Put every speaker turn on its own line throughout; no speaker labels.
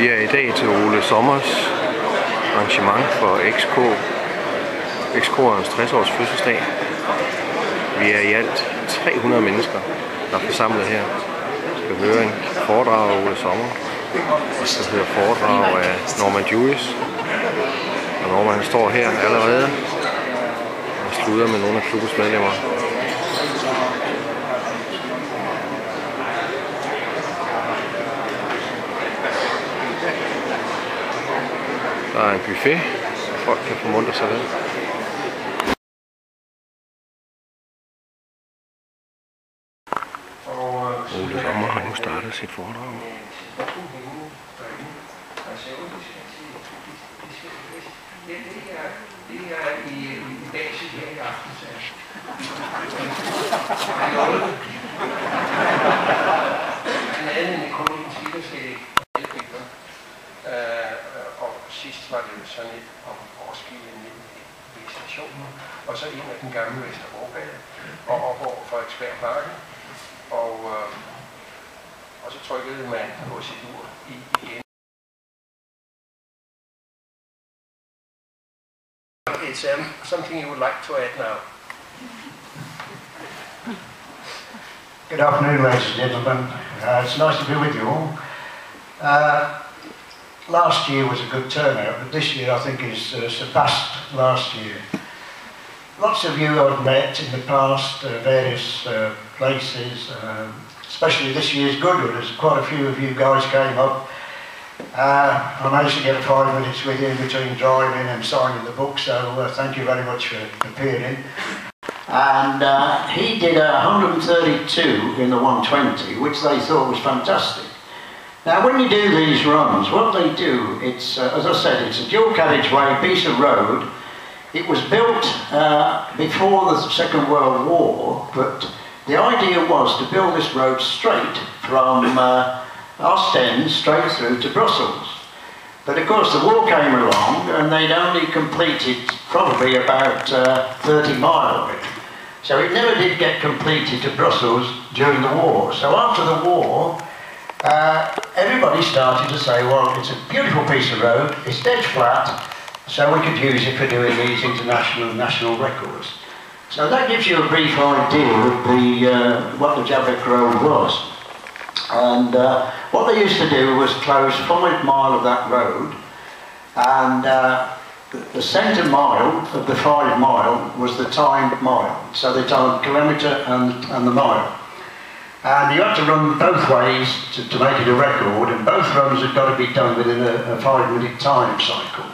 Vi er i dag til Sommers arrangement for XK'erens 60-års fødselsdag. Vi er i alt 300 mennesker, der er forsamlet her. Vi skal høre en foredrag af Sommer. Vi skal høre foredrag af Dewis. Og Norman står her allerede og slutter med nogle af klubbens medlemmer. Der er en buffet, så folk kan formuntre sig ved. Sommer har nu startet sit foredrag.
Det er i dag her i aften, han havde en økonomisk skilderskæg og sidst var det sådan et om årskilden i stationen, og så en af den gamle Veteranbil og op over Frederiksbergparken, og så trykkede man på sit ur igen. It's something you would like to add now.
Good afternoon, ladies and gentlemen. It's nice to be with you all. Last year was a good turnout, but this year I think is surpassed last year. Lots of you I've met in the past, various places, especially this year's Goodwood, as quite a few of you guys came up. I managed to get 5 minutes with you in between driving and signing the book, so thank you very much for appearing. And he did 132 in the 120, which they thought was fantastic. Now when you do these runs, what they do, it's, as I said, it's a dual carriageway piece of road. It was built before the Second World War, but the idea was to build this road straight from Ostend straight through to Brussels. But of course the war came along and they'd only completed probably about 30 miles of it. So it never did get completed to Brussels during the war. So after the war, everybody started to say, well, it's a beautiful piece of road, it's dead flat, so we could use it for doing these international and national records. So that gives you a brief idea of what the Jaguar road was. And what they used to do was close 5 miles of that road, and the centre mile of the 5 mile was the timed mile. So they timed kilometre and the mile. And you had to run both ways to make it a record, and both runs had got to be done within a 5-minute time cycle.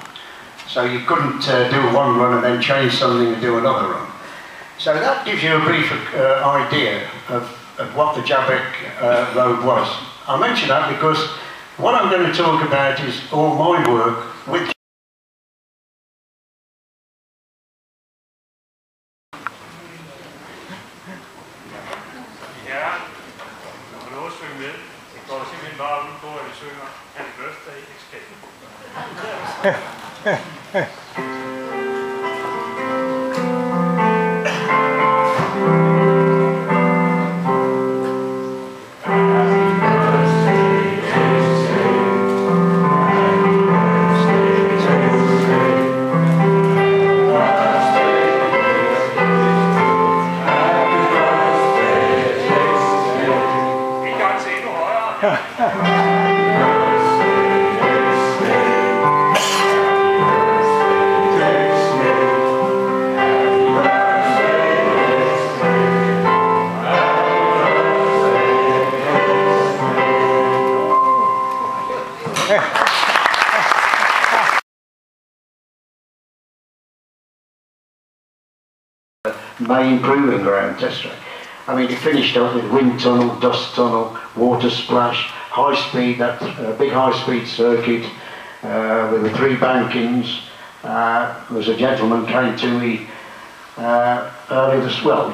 So you couldn't do one run and then change something and do another run. So that gives you a brief idea of what the Jaguar road was. I mention that because what I'm going to talk about is all my work with main proving ground test track. I mean, it finished up with wind tunnel, dust tunnel, water splash, high speed, that big high speed circuit with the 3 bankings. There was a gentleman came to me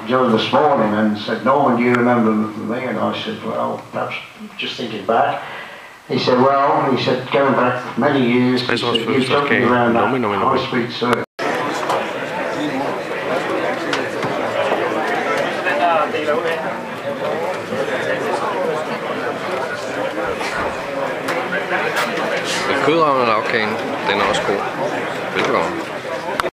during this morning and said, "Norman, do you remember me?" And I said, "Well, perhaps just thinking back." He said, "Well," he said, "going back many years, he said, you're talking around that high speed circuit."
kødramme lagkagen, den er også god. Velbekomme.